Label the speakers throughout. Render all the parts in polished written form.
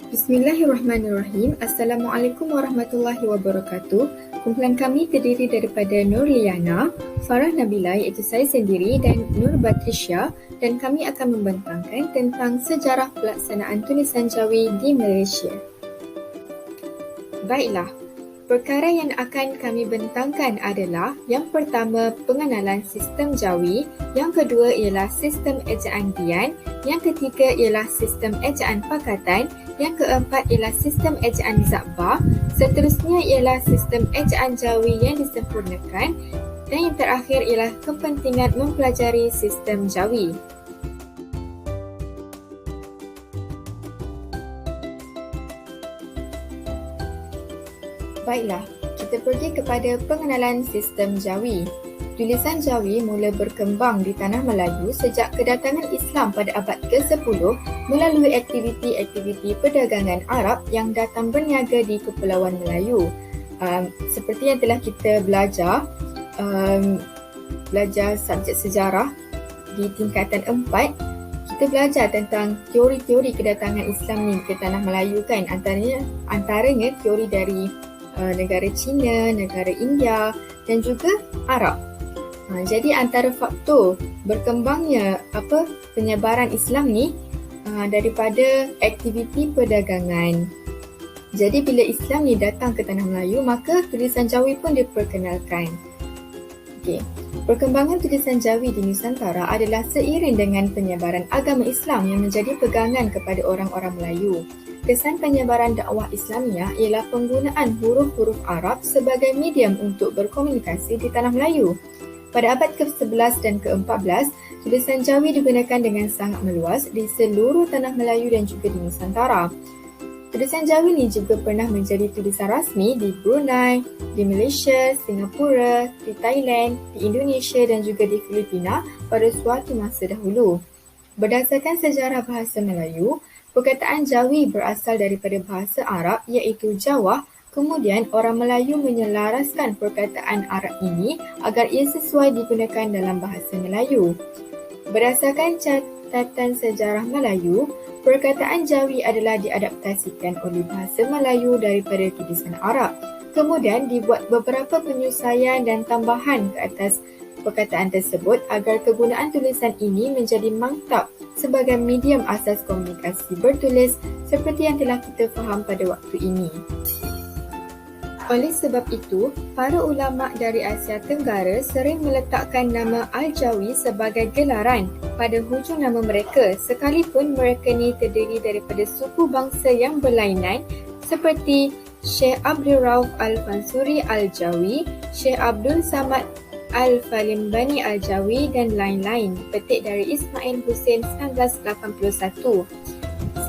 Speaker 1: Bismillahirrahmanirrahim. Assalamualaikum warahmatullahi wabarakatuh. Kumpulan kami terdiri daripada Nur Liana, Farah Nabila iaitu saya sendiri dan Nur Batrisya, dan kami akan membentangkan tentang sejarah pelaksanaan tulisan Jawi di Malaysia. Baiklah, perkara yang akan kami bentangkan adalah yang pertama pengenalan sistem Jawi, yang kedua ialah sistem ejaan Dian, yang ketiga ialah sistem ejaan Pakatan, yang keempat ialah sistem ejaan Zabbar, seterusnya ialah sistem ejaan Jawi yang disempurnakan, dan yang terakhir ialah kepentingan mempelajari sistem Jawi. Baiklah, kita pergi kepada pengenalan sistem Jawi. Tulisan Jawi mula berkembang di Tanah Melayu sejak kedatangan Islam pada abad ke-10 melalui aktiviti-aktiviti perdagangan Arab yang datang berniaga di Kepulauan Melayu. Seperti yang telah kita belajar subjek sejarah di tingkatan 4, kita belajar tentang teori-teori kedatangan Islam ni ke Tanah Melayu kan. Antaranya teori dari negara China, negara India dan juga Arab. Jadi antara faktor berkembangnya penyebaran Islam ni daripada aktiviti perdagangan. Jadi bila Islam ni datang ke Tanah Melayu, maka tulisan Jawi pun diperkenalkan. Okey. Perkembangan tulisan Jawi di Nusantara adalah seiring dengan penyebaran agama Islam yang menjadi pegangan kepada orang-orang Melayu. Kesan penyebaran dakwah Islamiah ialah penggunaan huruf-huruf Arab sebagai medium untuk berkomunikasi di Tanah Melayu. Pada abad ke-11 dan ke-14, tulisan Jawi digunakan dengan sangat meluas di seluruh Tanah Melayu dan juga di Nusantara. Tulisan Jawi ini juga pernah menjadi tulisan rasmi di Brunei, di Malaysia, Singapura, di Thailand, di Indonesia dan juga di Filipina pada suatu masa dahulu. Berdasarkan sejarah bahasa Melayu, perkataan Jawi berasal daripada bahasa Arab iaitu Jawah. Kemudian orang Melayu menyelaraskan perkataan Arab ini agar ia sesuai digunakan dalam bahasa Melayu. Berdasarkan catatan sejarah Melayu, perkataan Jawi adalah diadaptasikan oleh bahasa Melayu daripada tulisan Arab. Kemudian dibuat beberapa penyusuaian dan tambahan ke atas perkataan tersebut agar kegunaan tulisan ini menjadi mantap sebagai medium asas komunikasi bertulis seperti yang telah kita faham pada waktu ini. Oleh sebab itu, para ulama dari Asia Tenggara sering meletakkan nama Al-Jawi sebagai gelaran pada hujung nama mereka sekalipun mereka ni terdiri daripada suku bangsa yang berlainan seperti Syekh Abdul Rauf Al-Fansuri Al-Jawi, Syekh Abdul Samad Al-Falimbani Al-Jawi dan lain-lain, petik dari Ismail Hussein 1981.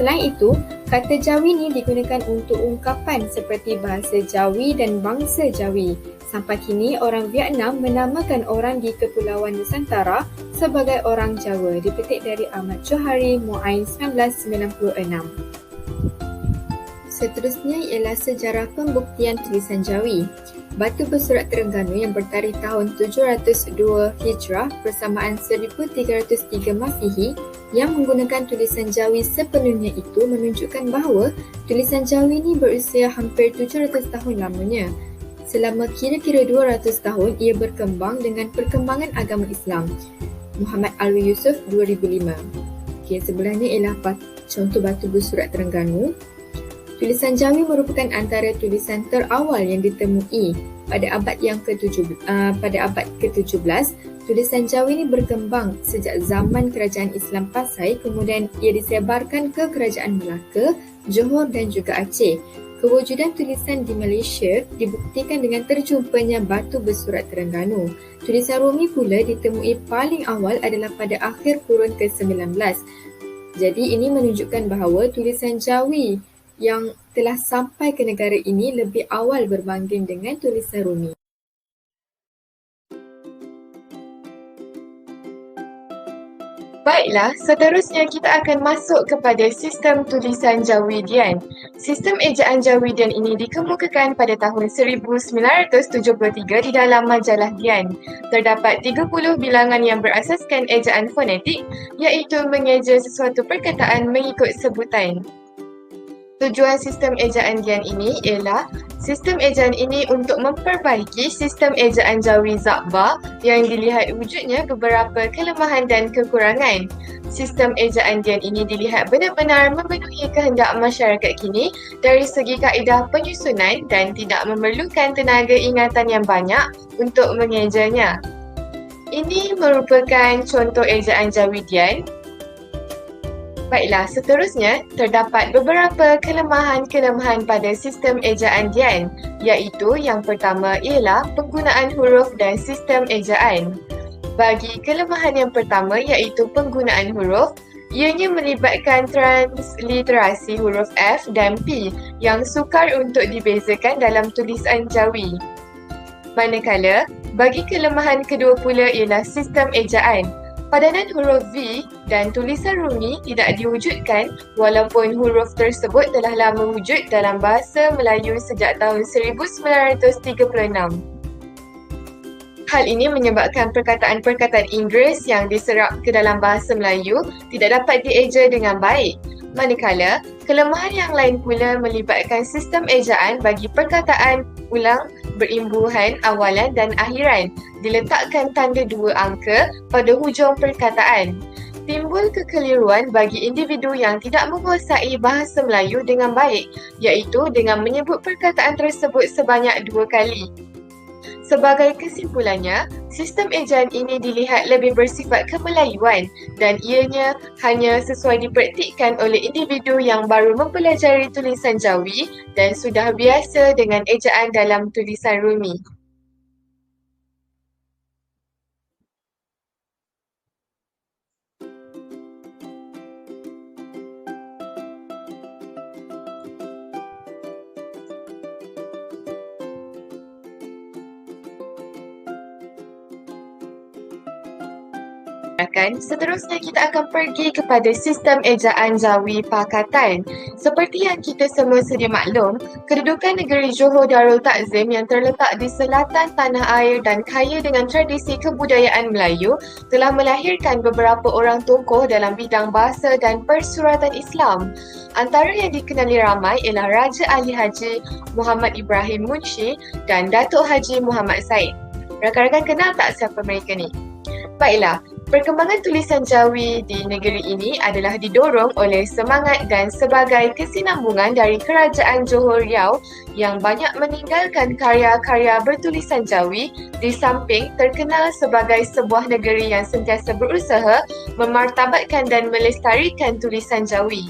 Speaker 1: Selain itu, kata Jawi ni digunakan untuk ungkapan seperti bahasa Jawi dan bangsa Jawi. Sampai kini, orang Vietnam menamakan orang di Kepulauan Nusantara sebagai orang Jawa, dipetik dari Ahmad Johari Muain 1996. Seterusnya ialah sejarah pembuktian tulisan Jawi. Batu bersurat Terengganu yang bertarikh tahun 702 Hijrah bersamaan 1303 Masihi yang menggunakan tulisan Jawi sepenuhnya itu menunjukkan bahawa tulisan Jawi ini berusia hampir 700 tahun lamanya. Selama kira-kira 200 tahun ia berkembang dengan perkembangan agama Islam. Muhammad Alwi Yusof 2005. Okey, sebelahnya ialah contoh batu bersurat Terengganu. Tulisan Jawi merupakan antara tulisan terawal yang ditemui pada abad ke-17. Tulisan Jawi ini berkembang sejak zaman kerajaan Islam Pasai, kemudian ia disebarkan ke kerajaan Melaka, Johor dan juga Aceh. Kewujudan tulisan di Malaysia dibuktikan dengan terjumpanya batu bersurat Terengganu. Tulisan Romi pula ditemui paling awal adalah pada akhir kurun ke-19. Jadi ini menunjukkan bahawa tulisan Jawi yang telah sampai ke negara ini lebih awal berbanding dengan tulisan Romi. Baiklah, seterusnya kita akan masuk kepada sistem tulisan Jawi Dian. Sistem ejaan Jawi Dian ini dikemukakan pada tahun 1973 di dalam majalah Dian. Terdapat 30 bilangan yang berasaskan ejaan fonetik, iaitu mengeja sesuatu perkataan mengikut sebutan.
Speaker 2: Tujuan sistem ejaan Dian ini ialah sistem ejaan ini untuk memperbaiki sistem ejaan Jawi Zakba yang dilihat wujudnya beberapa kelemahan dan kekurangan. Sistem ejaan Dian ini dilihat benar-benar memenuhi kehendak masyarakat kini dari segi kaedah penyusunan dan tidak memerlukan tenaga ingatan yang banyak untuk mengejanya. Ini merupakan contoh ejaan Jawi Dian. Baiklah, seterusnya, terdapat beberapa kelemahan-kelemahan pada sistem ejaan Dian, iaitu yang pertama ialah penggunaan huruf dan sistem ejaan. Bagi kelemahan yang pertama iaitu penggunaan huruf, ianya melibatkan transliterasi huruf F dan P yang sukar untuk dibezakan dalam tulisan Jawi. Manakala, bagi kelemahan kedua pula ialah sistem ejaan. Padanan huruf V dan tulisan Rumi tidak diwujudkan walaupun huruf tersebut telah lama wujud dalam bahasa Melayu sejak tahun 1936. Hal ini menyebabkan perkataan-perkataan Inggeris yang diserap ke dalam bahasa Melayu tidak dapat dieja dengan baik. Manakala, kelemahan yang lain pula melibatkan sistem ejaan bagi perkataan ulang berimbuhan awalan dan akhiran, diletakkan tanda dua angka pada hujung perkataan. Timbul kekeliruan bagi individu yang tidak menguasai bahasa Melayu dengan baik, iaitu dengan menyebut perkataan tersebut sebanyak dua kali. Sebagai kesimpulannya, sistem ejaan ini dilihat lebih bersifat kemelayuan dan ianya hanya sesuai dipraktikkan oleh individu yang baru mempelajari tulisan Jawi dan sudah biasa dengan ejaan dalam tulisan Rumi. Seterusnya kita akan pergi kepada sistem ejaan Jawi Pakatan. Seperti yang kita semua sedia maklum, kedudukan negeri Johor Darul Takzim yang terletak di selatan tanah air dan kaya dengan tradisi kebudayaan Melayu telah melahirkan beberapa orang tokoh dalam bidang bahasa dan persuratan Islam. Antara yang dikenali ramai ialah Raja Ali Haji Muhammad Ibrahim Munshi dan Datuk Haji Muhammad Said. Rakan-rakan kenal tak siapa mereka ni? Baiklah, perkembangan tulisan Jawi di negeri ini adalah didorong oleh semangat dan sebagai kesinambungan dari Kerajaan Johor Riau yang banyak meninggalkan karya-karya bertulisan Jawi di samping terkenal sebagai sebuah negeri yang sentiasa berusaha memartabatkan dan melestarikan tulisan Jawi.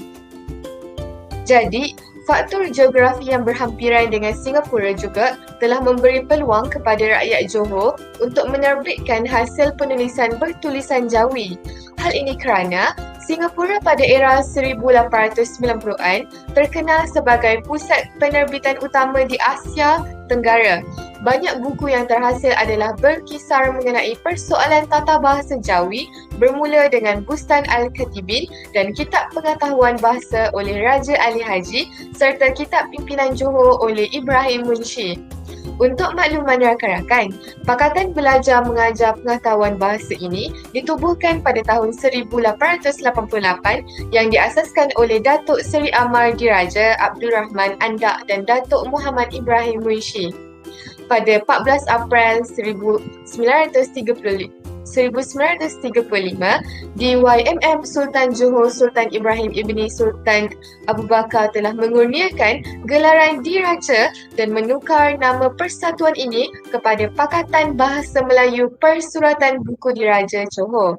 Speaker 2: Jadi, faktor geografi yang berhampiran dengan Singapura juga telah memberi peluang kepada rakyat Johor untuk menerbitkan hasil penulisan bertulisan Jawi. Hal ini kerana Singapura pada era 1890-an terkenal sebagai pusat penerbitan utama di Asia Tenggara. Banyak buku yang terhasil adalah berkisar mengenai persoalan tata bahasa Jawi bermula dengan Bustan Al-Katibin dan Kitab Pengetahuan Bahasa oleh Raja Ali Haji serta Kitab Pimpinan Johor oleh Ibrahim Munshi. Untuk makluman rakan-rakan, Pakatan Belajar Mengajar Pengetahuan Bahasa ini ditubuhkan pada tahun 1888 yang diasaskan oleh Datuk Seri Amar Diraja Abdul Rahman Andak dan Datuk Muhammad Ibrahim Munshi. Pada 14 April 1935, di YMM Sultan Johor Sultan Ibrahim Ibni Sultan Abu Bakar telah mengurniakan gelaran Diraja dan menukar nama persatuan ini kepada Pakatan Bahasa Melayu Persuratan Buku Diraja Johor.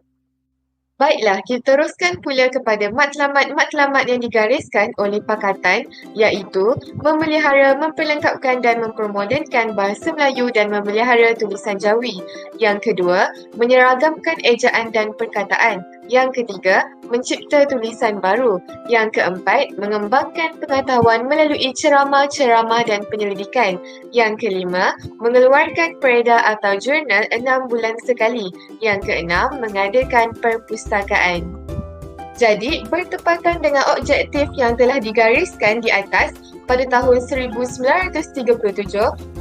Speaker 2: Baiklah, kita teruskan pula kepada matlamat-matlamat yang digariskan oleh Pakatan iaitu memelihara, memperlengkapkan dan mempermodenkan bahasa Melayu dan memelihara tulisan Jawi. Yang kedua, menyeragamkan ejaan dan perkataan. Yang ketiga, mencipta tulisan baru. Yang keempat, mengembangkan pengetahuan melalui ceramah-ceramah dan penyelidikan. Yang kelima, mengeluarkan peredar atau jurnal 6 bulan sekali. Yang keenam, mengadakan perpustakaan. Jadi, bertepatan dengan objektif yang telah digariskan di atas, pada tahun 1937,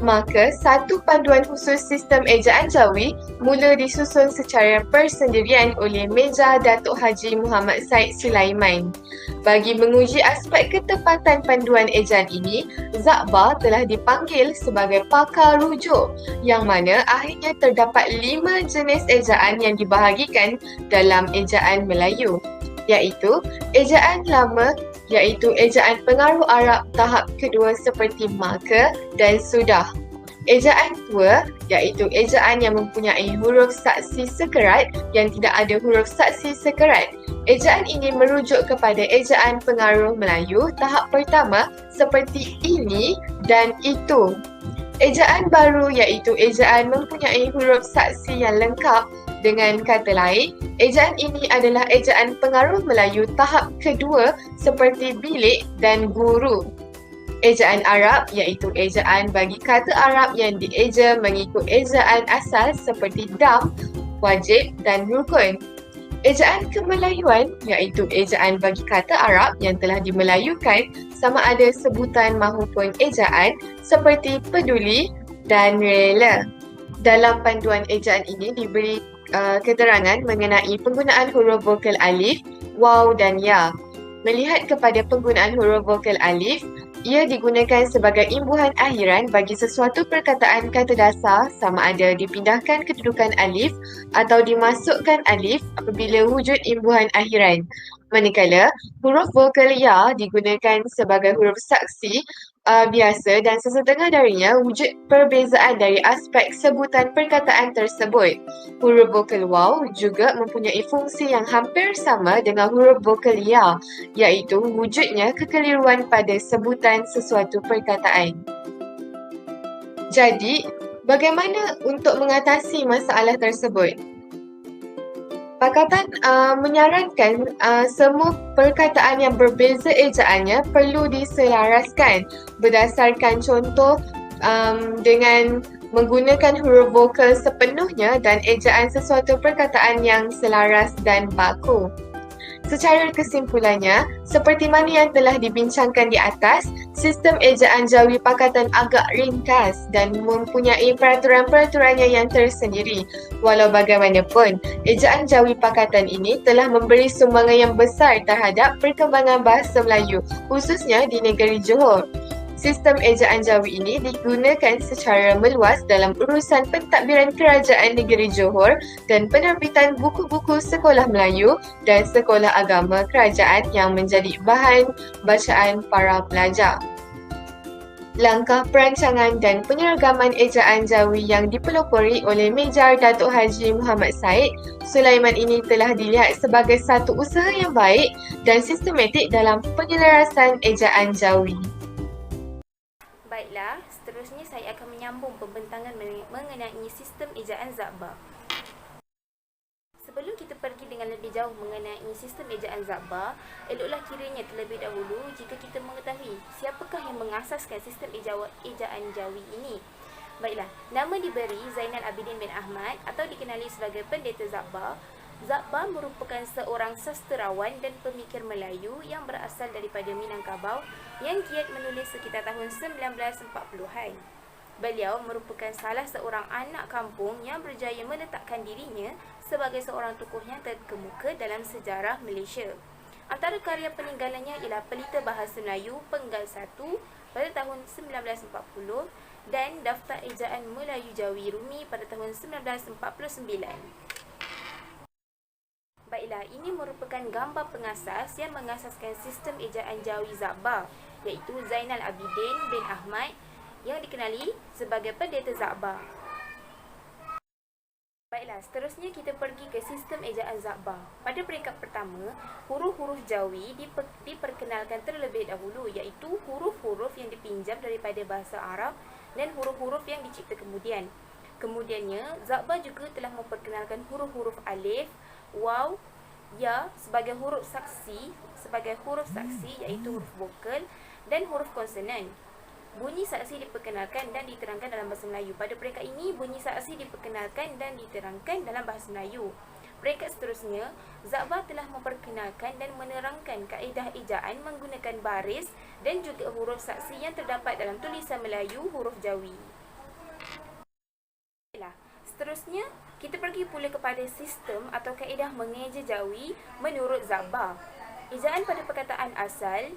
Speaker 2: maka satu panduan khusus sistem ejaan Jawi mula disusun secara persendirian oleh Meja Datuk Haji Muhammad Said Sulaiman. Bagi menguji aspek ketepatan panduan ejaan ini, Zakbar telah dipanggil sebagai pakar rujuk yang mana akhirnya terdapat 5 jenis ejaan yang dibahagikan dalam ejaan Melayu, iaitu ejaan lama, iaitu ejaan pengaruh Arab tahap kedua seperti maka dan sudah. Ejaan tua, iaitu ejaan yang mempunyai huruf saksi sekerat yang tidak ada huruf saksi sekerat. Ejaan ini merujuk kepada ejaan pengaruh Melayu tahap pertama seperti ini dan itu. Ejaan baru, iaitu ejaan mempunyai huruf saksi yang lengkap. Dengan kata lain, ejaan ini adalah ejaan pengaruh Melayu tahap kedua seperti bilik dan guru. Ejaan Arab, iaitu ejaan bagi kata Arab yang dieja mengikut ejaan asal seperti dam, wajib dan rukun. Ejaan kemelayuan, iaitu ejaan bagi kata Arab yang telah dimelayukan sama ada sebutan mahupun ejaan seperti peduli dan rela. Dalam panduan ejaan ini diberi keterangan mengenai penggunaan huruf vokal alif, waw dan ya. Melihat kepada penggunaan huruf vokal alif, ia digunakan sebagai imbuhan akhiran bagi sesuatu perkataan kata dasar sama ada dipindahkan kedudukan alif atau dimasukkan alif apabila wujud imbuhan akhiran. Manakala huruf vokal ya digunakan sebagai huruf saksi biasa dan sesetengah darinya wujud perbezaan dari aspek sebutan perkataan tersebut. Huruf vokal waw juga mempunyai fungsi yang hampir sama dengan huruf vokal ya, iaitu wujudnya kekeliruan pada sebutan sesuatu perkataan. Jadi, bagaimana untuk mengatasi masalah tersebut? Pakatan menyarankan semua perkataan yang berbeza ejaannya perlu diselaraskan berdasarkan contoh dengan menggunakan huruf vokal sepenuhnya dan ejaan sesuatu perkataan yang selaras dan baku. Secara kesimpulannya, seperti mana yang telah dibincangkan di atas, sistem ejaan Jawi Pakatan agak ringkas dan mempunyai peraturan-peraturannya yang tersendiri. Walau bagaimanapun, ejaan Jawi Pakatan ini telah memberi sumbangan yang besar terhadap perkembangan bahasa Melayu, khususnya di negeri Johor. Sistem ejaan Jawi ini digunakan secara meluas dalam urusan pentadbiran kerajaan negeri Johor dan penerbitan buku-buku sekolah Melayu dan sekolah agama kerajaan yang menjadi bahan bacaan para pelajar. Langkah perancangan dan penyeragaman ejaan Jawi yang dipelopori oleh Meja Datuk Haji Muhammad Said Sulaiman ini telah dilihat sebagai satu usaha yang baik dan sistematik dalam penyelarasan ejaan Jawi.
Speaker 3: Baiklah, seterusnya saya akan menyambung pembentangan mengenai sistem ejaan Zakbar. Sebelum kita pergi dengan lebih jauh mengenai sistem ejaan Zakbar, eloklah kiranya terlebih dahulu jika kita mengetahui siapakah yang mengasaskan sistem ejaan Jawi ini. Baiklah, nama diberi Zainal Abidin bin Ahmad atau dikenali sebagai Pendeta Zakbar. Zakbar merupakan seorang sastrawan dan pemikir Melayu yang berasal daripada Minangkabau yang giat menulis sekitar tahun 1940-an. Beliau merupakan salah seorang anak kampung yang berjaya meletakkan dirinya sebagai seorang tokoh yang terkemuka dalam sejarah Malaysia. Antara karya peninggalannya ialah Pelita Bahasa Melayu Penggal 1 pada tahun 1940 dan Daftar Ejaan Melayu Jawi Rumi pada tahun 1949. Baiklah, ini merupakan gambar pengasas yang mengasaskan sistem ejaan Jawi Zakbar, iaitu Zainal Abidin bin Ahmad yang dikenali sebagai Pendeta Zakbar. Baiklah, seterusnya kita pergi ke sistem ejaan Zakbar. Pada peringkat pertama, huruf-huruf Jawi diperkenalkan terlebih dahulu, iaitu huruf-huruf yang dipinjam daripada bahasa Arab dan huruf-huruf yang dicipta kemudian. Kemudiannya, Zakbar juga telah memperkenalkan huruf-huruf alif, waw, ya sebagai huruf saksi, iaitu huruf vokal dan huruf konsonan. Bunyi saksi diperkenalkan dan diterangkan dalam bahasa Melayu. Pada peringkat ini, bunyi saksi diperkenalkan dan diterangkan dalam bahasa Melayu. Peringkat seterusnya, Zakbar telah memperkenalkan dan menerangkan kaedah ejaan menggunakan baris dan juga huruf saksi yang terdapat dalam tulisan Melayu huruf Jawi. Seterusnya, kita pergi pula kepada sistem atau kaedah mengeja Jawi menurut Zabba. Ejaan pada perkataan asal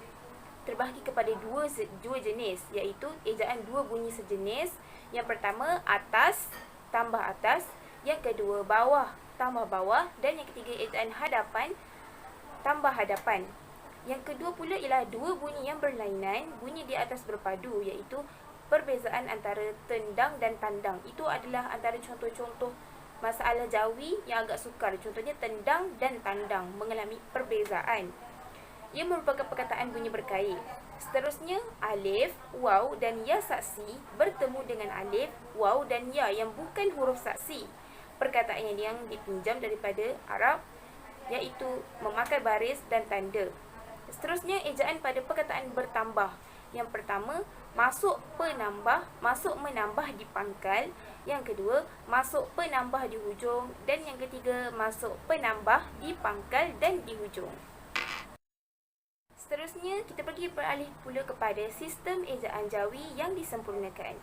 Speaker 3: terbahagi kepada dua jenis, iaitu ejaan dua bunyi sejenis. Yang pertama, atas tambah atas. Yang kedua, bawah tambah bawah. Dan yang ketiga, ejaan hadapan tambah hadapan. Yang kedua pula ialah dua bunyi yang berlainan, bunyi di atas berpadu, iaitu perbezaan antara tendang dan tandang. Itu adalah antara contoh-contoh masalah Jawi yang agak sukar. Contohnya tendang dan tandang mengalami perbezaan. Ia merupakan perkataan bunyi berkait. Seterusnya, alif, waw dan ya saksi bertemu dengan alif, waw dan ya yang bukan huruf saksi. Perkataan yang dipinjam daripada Arab, iaitu memakai baris dan tanda. Seterusnya, ejaan pada perkataan bertambah. Yang pertama, masuk penambah, masuk menambah di pangkal. Yang kedua, masuk penambah di hujung. Dan yang ketiga, masuk penambah di pangkal dan di hujung. Seterusnya, kita pergi beralih pula kepada sistem ejaan Jawi yang disempurnakan.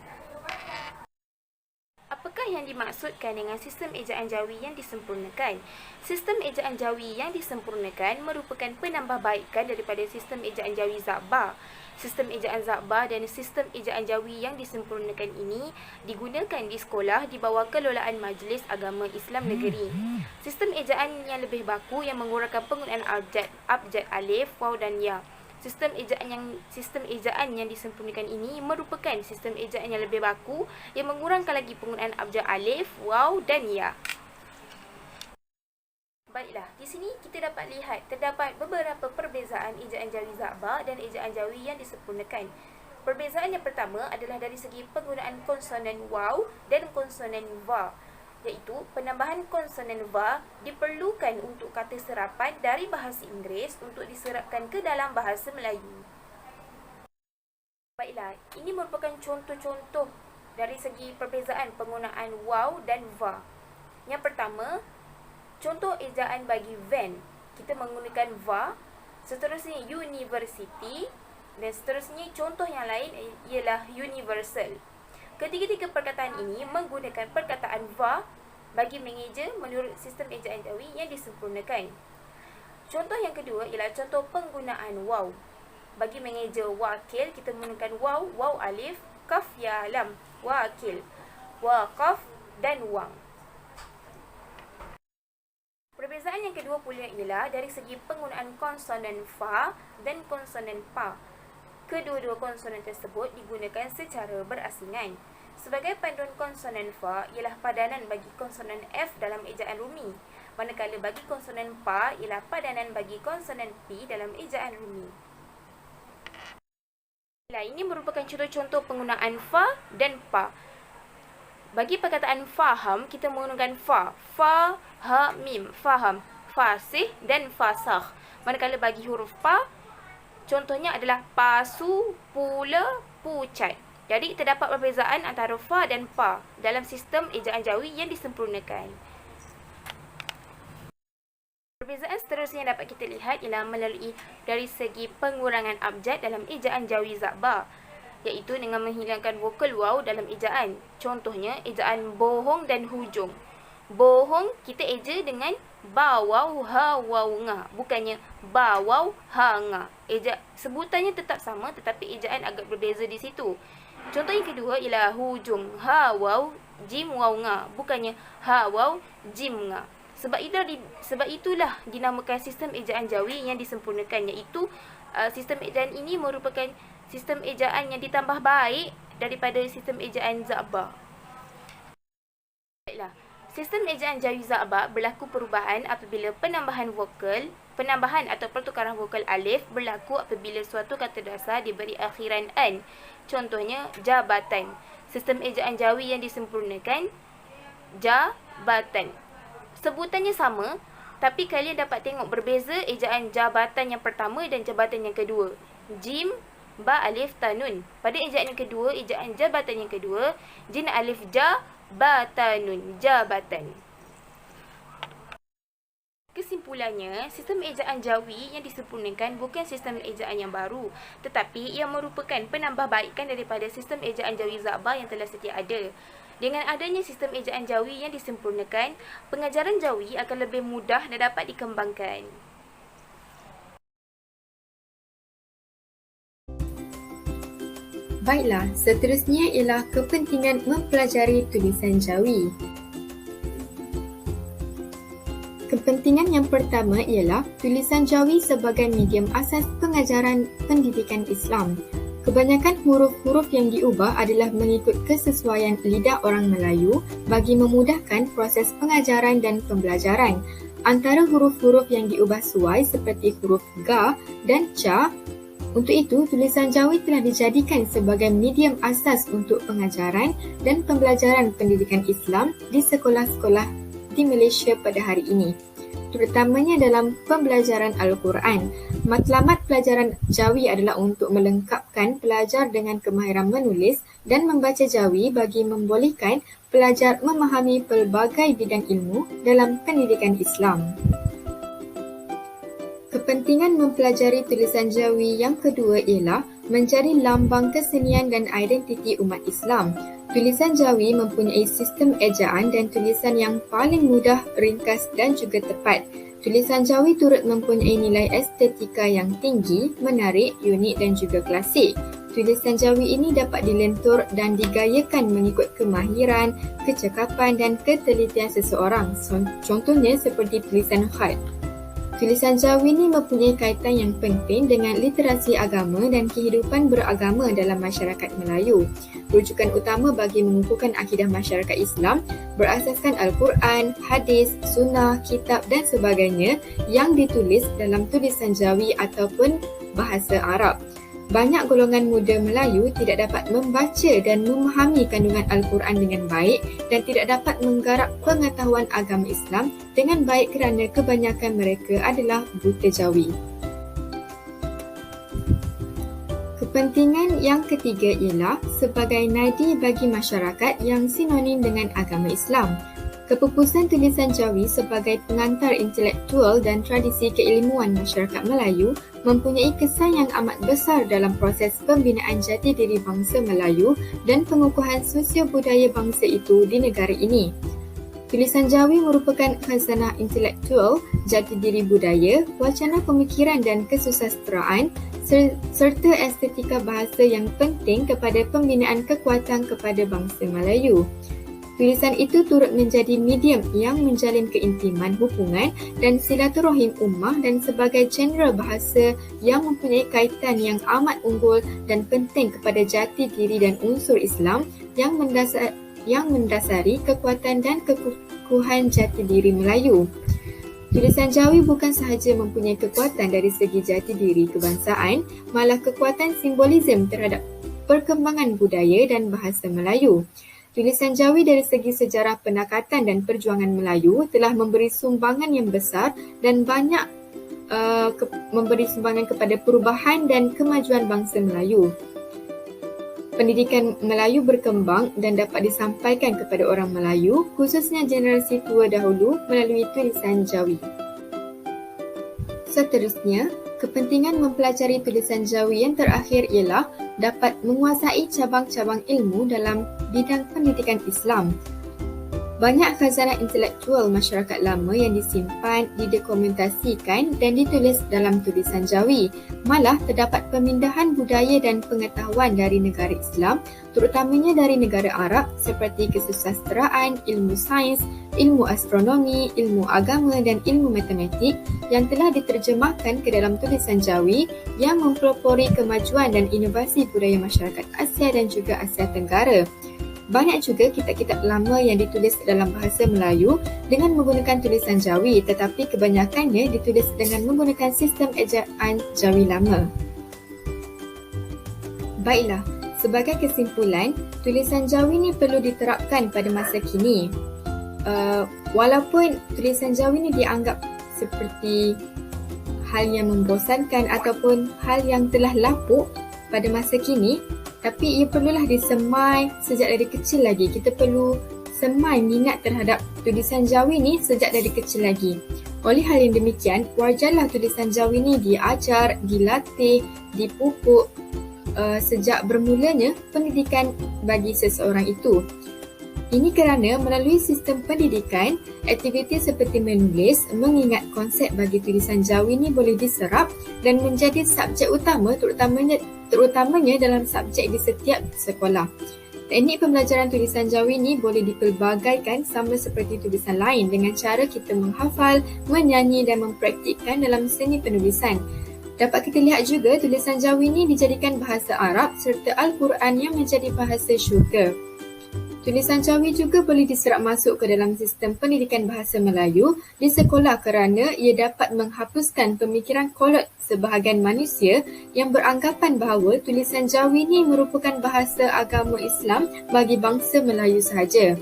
Speaker 3: Apakah yang dimaksudkan dengan sistem ejaan Jawi yang disempurnakan? Sistem ejaan Jawi yang disempurnakan merupakan penambahbaikan daripada sistem ejaan Jawi Zabba. Sistem ejaan Zabba dan sistem ejaan Jawi yang disempurnakan ini digunakan di sekolah di bawah kelolaan Majlis Agama Islam Negeri. Sistem ejaan yang lebih baku yang mengurangkan penggunaan abjad alif, waw dan ya. Sistem ejaan yang disempurnakan ini merupakan sistem ejaan yang lebih baku yang mengurangkan lagi penggunaan abjad alif, waw dan ya. Baiklah, di sini kita dapat lihat terdapat beberapa perbezaan ejaan Jawi Zabba dan ejaan Jawi yang disempurnakan. Perbezaan yang pertama adalah dari segi penggunaan konsonan waw dan konsonan va, iaitu penambahan konsonan va diperlukan untuk kata serapan dari bahasa Inggeris untuk diserapkan ke dalam bahasa Melayu. Baiklah, ini merupakan contoh-contoh dari segi perbezaan penggunaan waw dan va. Yang pertama, contoh ejaan bagi van, kita menggunakan va. Seterusnya university. Dan seterusnya contoh yang lain ialah universal. Ketiga-tiga perkataan ini menggunakan perkataan va bagi mengeja menurut sistem ejaan Jawi yang disempurnakan. Contoh yang kedua ialah contoh penggunaan waw. Bagi mengeja wakil, kita menggunakan waw, waw alif, kaf ya lam, wakil, waqaf dan wang. Perbezaan yang kedua pula ialah dari segi penggunaan konsonan fa dan konsonan pa. Kedua-dua konsonan tersebut digunakan secara berasingan. Sebagai panduan konsonan fa ialah padanan bagi konsonan f dalam ejaan Rumi, manakala bagi konsonan pa ialah padanan bagi konsonan p dalam ejaan Rumi. Ini merupakan contoh-contoh penggunaan fa dan pa. Bagi perkataan faham, kita menggunakan fa, ha, mim, faham, fasih dan fasakh. Manakala bagi huruf pa, contohnya adalah pasu, pula, pucat. Jadi, terdapat perbezaan antara fa dan pa dalam sistem ejaan Jawi yang disempurnakan. Perbezaan seterusnya yang dapat kita lihat ialah melalui dari segi pengurangan abjad dalam ejaan Jawi Zabba, iaitu dengan menghilangkan vokal waw dalam ejaan. Contohnya, ejaan bohong dan hujung. Bohong kita eja dengan ba waw ha waw nga, bukannya ba waw ha nga. Sebutannya tetap sama tetapi ejaan agak berbeza di situ. Contoh yang kedua ialah hujung ha waw jim waw nga, bukannya ha waw jim nga. Sebab itulah dinamakan sistem ejaan Jawi yang disempurnakan, iaitu sistem ejaan ini merupakan sistem ejaan yang ditambah baik daripada sistem ejaan Zabba. Baiklah, sistem ejaan Jawi Zabba berlaku perubahan apabila penambahan atau pertukaran vokal alif berlaku apabila suatu kata dasar diberi akhiran an. Contohnya, jabatan. Sistem ejaan Jawi yang disempurnakan, jabatan. Sebutannya sama, tapi kalian dapat tengok berbeza ejaan jabatan yang pertama dan jabatan yang kedua. Jim, ba alif tanun. Pada ejaan yang kedua, ejaan jabatan yang kedua, jin alif ja ba tanun, jabatan. Kesimpulannya, sistem ejaan Jawi yang disempurnakan bukan sistem ejaan yang baru, tetapi ia merupakan penambahbaikan daripada sistem ejaan Jawi Zaba yang telah sedia ada. Dengan adanya sistem ejaan Jawi yang disempurnakan, pengajaran Jawi akan lebih mudah dan dapat dikembangkan.
Speaker 1: Baiklah, seterusnya ialah kepentingan mempelajari tulisan Jawi. Kepentingan yang pertama ialah tulisan Jawi sebagai medium asas pengajaran pendidikan Islam. Kebanyakan huruf-huruf yang diubah adalah mengikut kesesuaian lidah orang Melayu bagi memudahkan proses pengajaran dan pembelajaran. Antara huruf-huruf yang diubah suai seperti huruf Ga dan Ca. Untuk itu, tulisan Jawi telah dijadikan sebagai medium asas untuk pengajaran dan pembelajaran pendidikan Islam di sekolah-sekolah di Malaysia pada hari ini, terutamanya dalam pembelajaran Al-Quran. Matlamat pelajaran Jawi adalah untuk melengkapkan pelajar dengan kemahiran menulis dan membaca Jawi bagi membolehkan pelajar memahami pelbagai bidang ilmu dalam pendidikan Islam. Kepentingan mempelajari tulisan Jawi yang kedua ialah menjadi lambang kesenian dan identiti umat Islam. Tulisan Jawi mempunyai sistem ejaan dan tulisan yang paling mudah, ringkas dan juga tepat. Tulisan Jawi turut mempunyai nilai estetika yang tinggi, menarik, unik dan juga klasik. Tulisan Jawi ini dapat dilentur dan digayakan mengikut kemahiran, kecekapan dan ketelitian seseorang. Contohnya seperti tulisan khat. Tulisan Jawi ini mempunyai kaitan yang penting dengan literasi agama dan kehidupan beragama dalam masyarakat Melayu. Rujukan utama bagi mengukuhkan akidah masyarakat Islam berasaskan Al-Quran, hadis, sunnah, kitab dan sebagainya yang ditulis dalam tulisan Jawi ataupun bahasa Arab. Banyak golongan muda Melayu tidak dapat membaca dan memahami kandungan Al-Quran dengan baik dan tidak dapat menggarap pengetahuan agama Islam dengan baik kerana kebanyakan mereka adalah buta Jawi. Kepentingan yang ketiga ialah sebagai nadi bagi masyarakat yang sinonim dengan agama Islam. Kepupusan tulisan Jawi sebagai pengantar intelektual dan tradisi keilmuan masyarakat Melayu mempunyai kesan yang amat besar dalam proses pembinaan jati diri bangsa Melayu dan pengukuhan sosio-budaya bangsa itu di negara ini. Tulisan Jawi merupakan khazanah intelektual, jati diri budaya, wacana pemikiran dan kesusasteraan serta estetika bahasa yang penting kepada pembinaan kekuatan kepada bangsa Melayu. Tulisan itu turut menjadi medium yang menjalin keintiman hubungan dan silaturahim ummah dan sebagai genre bahasa yang mempunyai kaitan yang amat unggul dan penting kepada jati diri dan unsur Islam yang mendasari kekuatan dan kekukuhan jati diri Melayu. Tulisan Jawi bukan sahaja mempunyai kekuatan dari segi jati diri kebangsaan, malah kekuatan simbolisme terhadap perkembangan budaya dan bahasa Melayu. Tulisan Jawi dari segi sejarah penakatan dan perjuangan Melayu telah memberi sumbangan yang besar dan banyak memberi sumbangan kepada perubahan dan kemajuan bangsa Melayu. Pendidikan Melayu berkembang dan dapat disampaikan kepada orang Melayu, khususnya generasi tua dahulu melalui tulisan Jawi. Seterusnya, kepentingan mempelajari tulisan Jawi yang terakhir ialah dapat menguasai cabang-cabang ilmu dalam bidang pendidikan Islam. Banyak khazanah intelektual masyarakat lama yang disimpan, didokumentasikan dan ditulis dalam tulisan Jawi. Malah terdapat pemindahan budaya dan pengetahuan dari negara Islam, terutamanya dari negara Arab seperti kesusasteraan, ilmu sains, ilmu astronomi, ilmu agama dan ilmu matematik yang telah diterjemahkan ke dalam tulisan Jawi yang mempelopori kemajuan dan inovasi budaya masyarakat Asia dan juga Asia Tenggara. Banyak juga kitab-kitab lama yang ditulis dalam bahasa Melayu dengan menggunakan tulisan Jawi, tetapi kebanyakannya ditulis dengan menggunakan sistem ejaan Jawi lama. Baiklah, sebagai kesimpulan, tulisan Jawi ni perlu diterapkan pada masa kini. Walaupun tulisan Jawi ni dianggap seperti hal yang membosankan ataupun hal yang telah lapuk pada masa kini, tapi ia perlulah disemai sejak dari kecil lagi. Kita perlu semai minat terhadap tulisan Jawi ni sejak dari kecil lagi. Oleh hal yang demikian, wajarlah tulisan Jawi ini diajar, dilatih, dipupuk sejak bermulanya pendidikan bagi seseorang itu. Ini kerana melalui sistem pendidikan, aktiviti seperti menulis, mengingat konsep bagi tulisan Jawi ini boleh diserap dan menjadi subjek utama terutamanya dalam subjek di setiap sekolah. Teknik pembelajaran tulisan Jawi ini boleh dipelbagaikan sama seperti tulisan lain dengan cara kita menghafal, menyanyi dan mempraktikkan dalam seni penulisan. Dapat kita lihat juga tulisan Jawi ini dijadikan bahasa Arab serta Al-Quran yang menjadi bahasa syurga. Tulisan Jawi juga boleh diserap masuk ke dalam sistem pendidikan bahasa Melayu di sekolah kerana ia dapat menghapuskan pemikiran kolot sebahagian manusia yang beranggapan bahawa tulisan Jawi ini merupakan bahasa agama Islam bagi bangsa Melayu sahaja.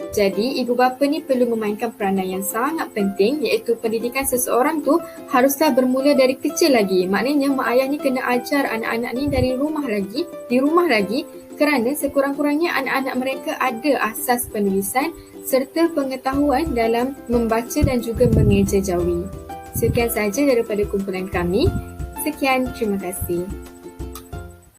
Speaker 1: Jadi, ibu bapa ni perlu memainkan peranan yang sangat penting iaitu pendidikan seseorang tu haruslah bermula dari kecil lagi. Maknanya mak ayah ni kena ajar anak-anak ni di rumah lagi kerana sekurang-kurangnya anak-anak mereka ada asas penulisan serta pengetahuan dalam membaca dan juga mengeja Jawi. Sekian sahaja daripada kumpulan kami. Sekian, terima kasih.